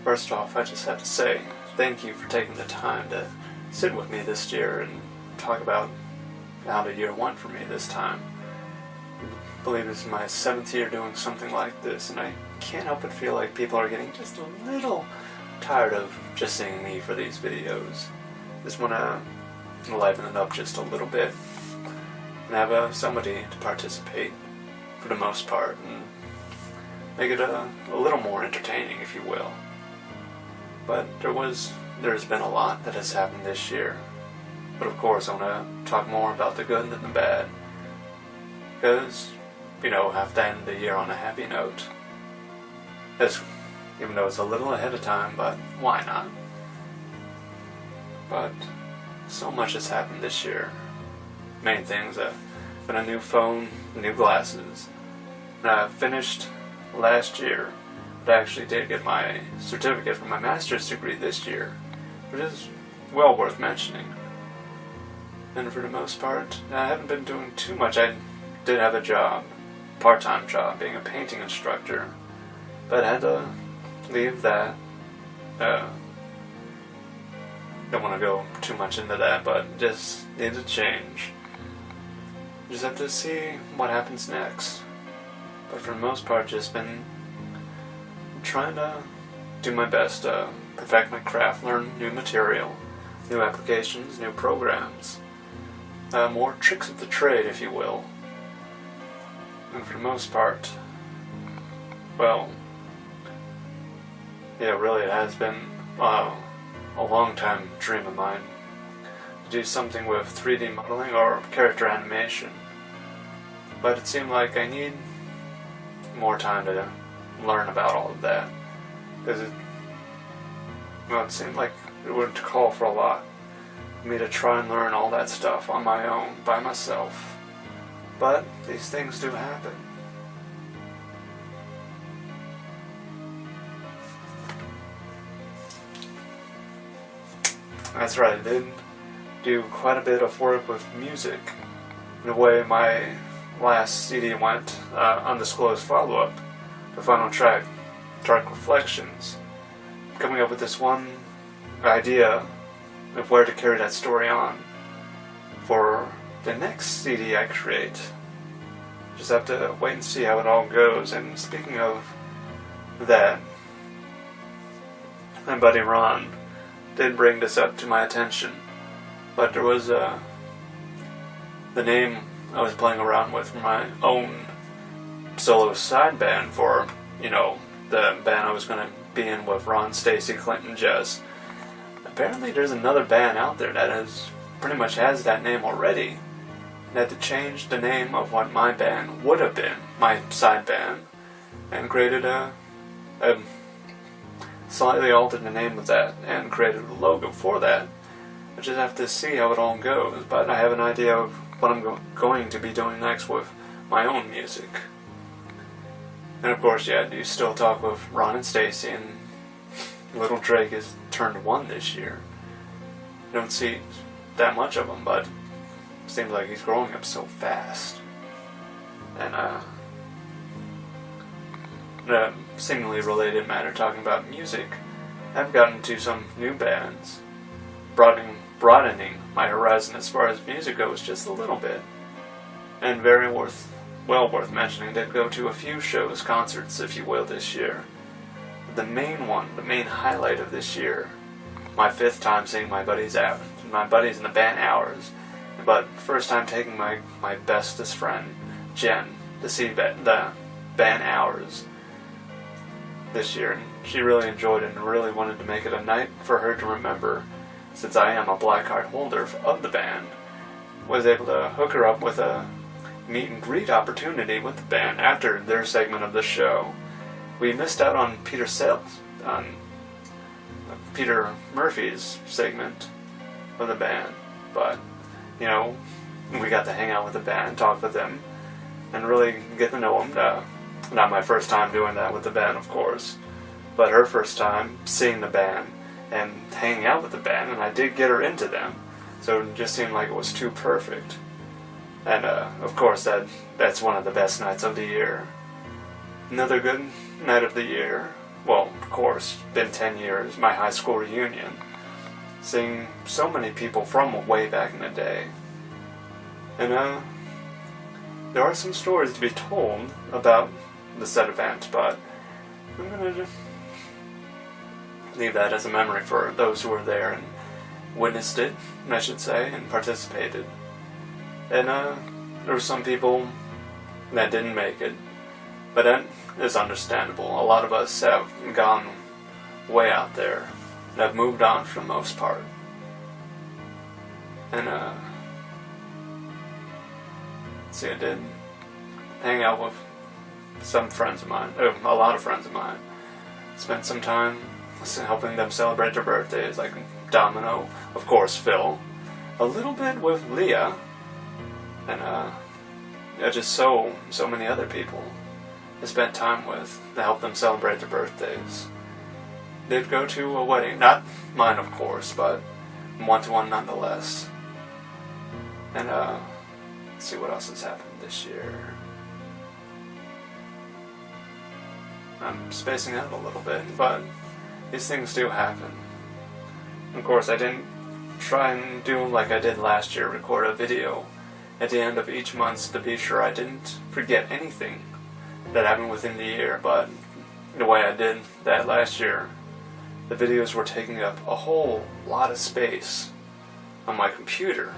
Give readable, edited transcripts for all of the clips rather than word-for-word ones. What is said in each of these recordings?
First off, I just have to say thank you for taking the time to sit with me this year and talk about how the year went for me this time. I believe this is my 7th year doing something like this, and I can't help but feel like people are getting just a little tired of just seeing me for these videos. Just want to liven it up just a little bit and have somebody to participate for the most part and make it a little more entertaining, if you will. But there's been a lot that has happened this year. But of course I want to talk more about the good than the bad, because, have to end the year on a happy note. Even though it's a little ahead of time, but why not? But so much has happened this year. Main things, been a new phone, new glasses. And I finished last year, but I actually did get my certificate for my master's degree this year, which is well worth mentioning. And for the most part, I haven't been doing too much. I did have a job, part-time job, being a painting instructor, but I had to leave that. Don't want to go too much into that, but just need to change. Just have to see what happens next. But for the most part, just been trying to do my best to perfect my craft, learn new material, new applications, new programs, more tricks of the trade, if you will. And for the most part, well, yeah, really it has been a long time dream of mine to do something with 3D modeling or character animation. But it seemed like I need more time to learn about all of that, because it seemed like it would call for a lot for me to try and learn all that stuff on my own, by myself. But these things do happen. That's right, I did do quite a bit of work with music. In a way, my last CD went, Undisclosed Follow-Up, the final track, Dark Reflections. Coming up with this one idea of where to carry that story on for the next CD I create. Just have to wait and see how it all goes. And speaking of that, my buddy Ron did bring this up to my attention, but there was the name I was playing around with for my own solo side band for, the band I was going to be in with Ron, Stacy, Clinton, Jess. Apparently there's another band out there that pretty much has that name already. And I had to change the name of what my band would have been, my side band, and created slightly altered the name of that and created a logo for that. I just have to see how it all goes, but I have an idea of what I'm going to be doing next with my own music. And of course, yeah, I do still talk with Ron and Stacy, and little Drake has turned 1 this year. I don't see that much of him, but it seems like he's growing up so fast. And a seemingly related matter, talking about music, I've gotten to some new bands, broadening my horizon as far as music goes just a little bit. And well worth mentioning, did go to a few shows, concerts, if you will, this year. The main highlight of this year, my 5th time seeing my buddies in the band Hours, but first time taking my bestest friend, Jen, to see the band Hours this year, and she really enjoyed it and really wanted to make it a night for her to remember, since I am a black card holder of the band. Was able to hook her up with a meet and greet opportunity with the band after their segment of the show. We missed out on Peter Murphy's segment of the band, but we got to hang out with the band, talk with them, and really get to know them. Not my first time doing that with the band, of course, but her first time seeing the band and hanging out with the band, and I did get her into them, so it just seemed like it was too perfect. And of course that's one of the best nights of the year. Another good night of the year well, of course, been 10 years, my high school reunion, seeing so many people from way back in the day. And, there are some stories to be told about the said event, but I'm gonna just leave that as a memory for those who were there and witnessed it, I should say, and participated. And, there were some people that didn't make it, but that is understandable. A lot of us have gone way out there and have moved on for the most part. And, see, I did hang out with some friends of mine, a lot of friends of mine. Spent some time helping them celebrate their birthdays, like Domino, of course, Phil, a little bit with Leah, and, just so many other people I spent time with to help them celebrate their birthdays. Did go to a wedding, not mine, of course, but one-to-one nonetheless. And, let's see what else has happened this year. I'm spacing out a little bit, but these things do happen. Of course, I didn't try and do like I did last year, record a video at the end of each month to be sure I didn't forget anything that happened within the year, but the way I did that last year, the videos were taking up a whole lot of space on my computer.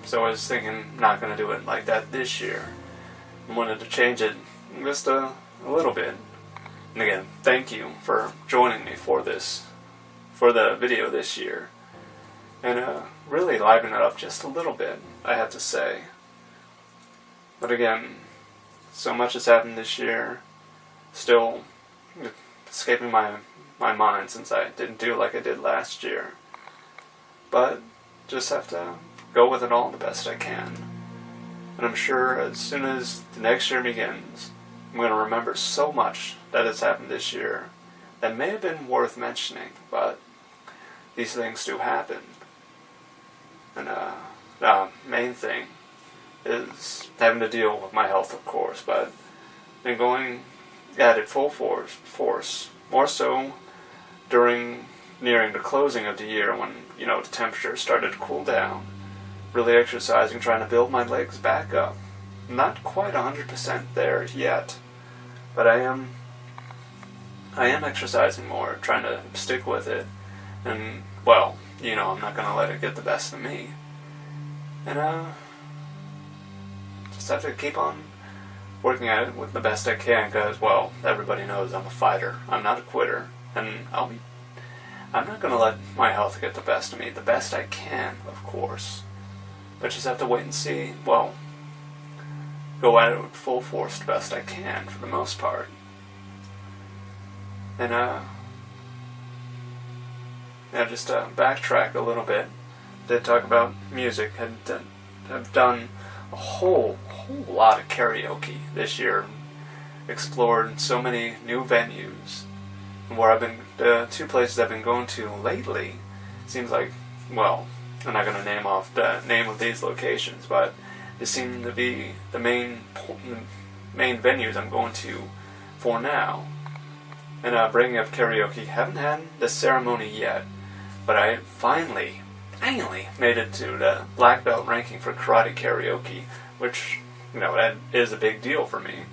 So I was thinking, not going to do it like that this year. I wanted to change it just a little bit. And again, thank you for joining me for the video this year. And really liven it up just a little bit, I have to say. But again, so much has happened this year, still escaping my mind since I didn't do like I did last year. But just have to go with it all the best I can. And I'm sure as soon as the next year begins, I'm going to remember so much that has happened this year that may have been worth mentioning, but these things do happen. And the main thing is having to deal with my health, of course, but been going at it full force, more so nearing the closing of the year when, the temperature started to cool down. Really exercising, trying to build my legs back up. Not quite 100% there yet, but I am exercising more, trying to stick with it, and, well, I'm not going to let it get the best of me. And, just have to keep on working at it with the best I can, because, well, everybody knows I'm a fighter. I'm not a quitter, and I'm not going to let my health get the best of me. The best I can, of course. But just have to wait and see, well, go at it with full force the best I can, for the most part. And, just to backtrack a little bit, did talk about music, have done a whole lot of karaoke this year, explored so many new venues, and where the two places I've been going to lately, seems like, well, I'm not going to name off the name of these locations, but they seem to be the main venues I'm going to for now. And bringing up karaoke, haven't had the ceremony yet, but I finally made it to the black belt ranking for karate karaoke, which, that is a big deal for me.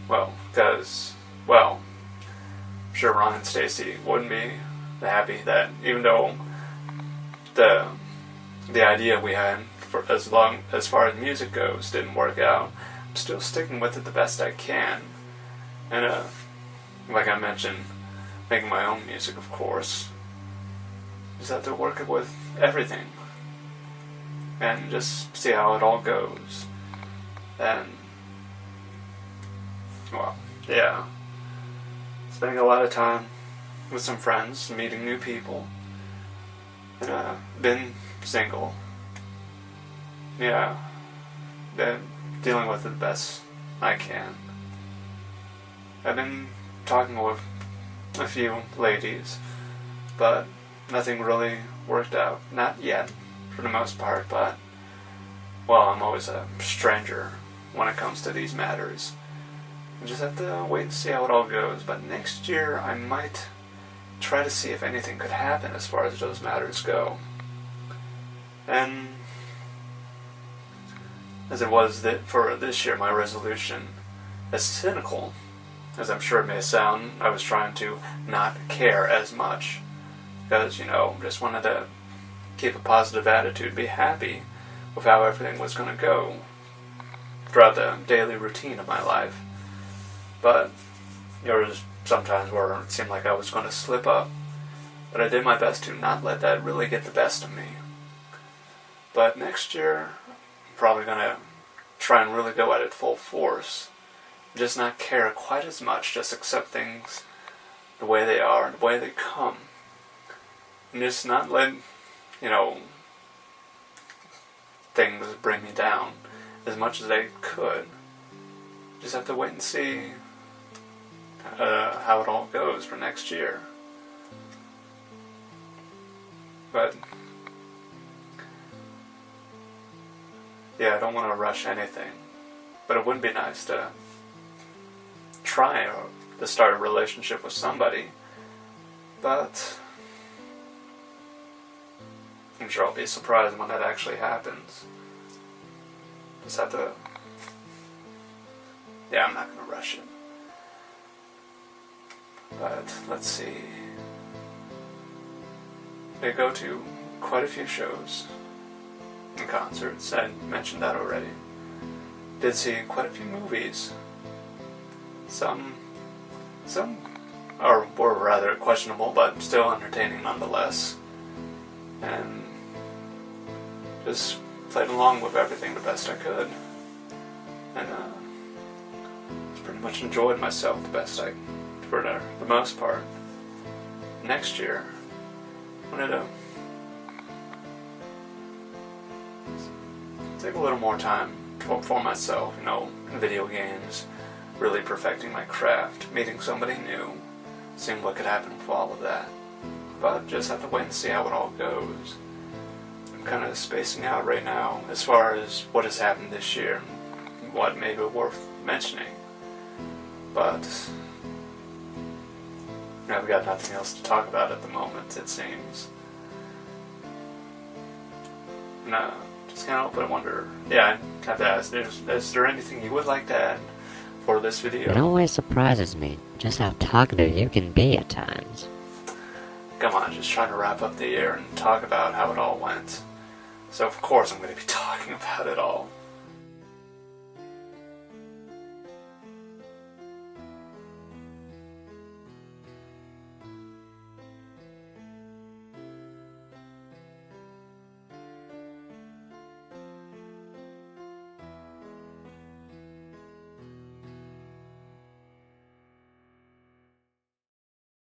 Well, because, I'm sure Ron and Stacy wouldn't be happy that, even though the idea we had for as far as music goes didn't work out, I'm still sticking with it the best I can. And like I mentioned, making my own music, of course. Just have to work it with everything and just see how it all goes. And, well, yeah, spending a lot of time with some friends, meeting new people, and been single. Yeah, been dealing with it the best I can. I've been talking with a few ladies, but nothing really worked out. Not yet, for the most part, but, well, I'm always a stranger when it comes to these matters. I just have to wait and see how it all goes. But next year, I might try to see if anything could happen as far as those matters go. And as it was that for this year, my resolution, as cynical as I'm sure it may sound, I was trying to not care as much. Because, just wanted to keep a positive attitude, be happy with how everything was going to go throughout the daily routine of my life. But there was sometimes where it seemed like I was going to slip up. But I did my best to not let that really get the best of me. But next year, I'm probably going to try and really go at it full force. Just not care quite as much, just accept things the way they are and the way they come. And just not let, things bring me down as much as they could. Just have to wait and see how it all goes for next year. But yeah, I don't want to rush anything. But it would be nice to try to start a relationship with somebody. But I'm sure I'll be surprised when that actually happens. Just have to... Yeah, I'm not going to rush it. But let's see. They go to quite a few shows and concerts. I mentioned that already. Did see quite a few movies. Some were rather questionable, but still entertaining nonetheless. And just played along with everything the best I could. And pretty much enjoyed myself the best I, for the most part. Next year, I wanted to take a little more time for myself, in video games, really perfecting my craft, meeting somebody new, seeing what could happen with all of that. But just have to wait and see how it all goes. I'm kind of spacing out right now as far as what has happened this year, what may be worth mentioning. But I've got nothing else to talk about at the moment, it seems. No, just kind of open and wonder. Yeah, I have to ask, is there anything you would like to add for this video? It always surprises me just how talkative you can be at times. Come on, just trying to wrap up the year and talk about how it all went. So of course I'm going to be talking about it all.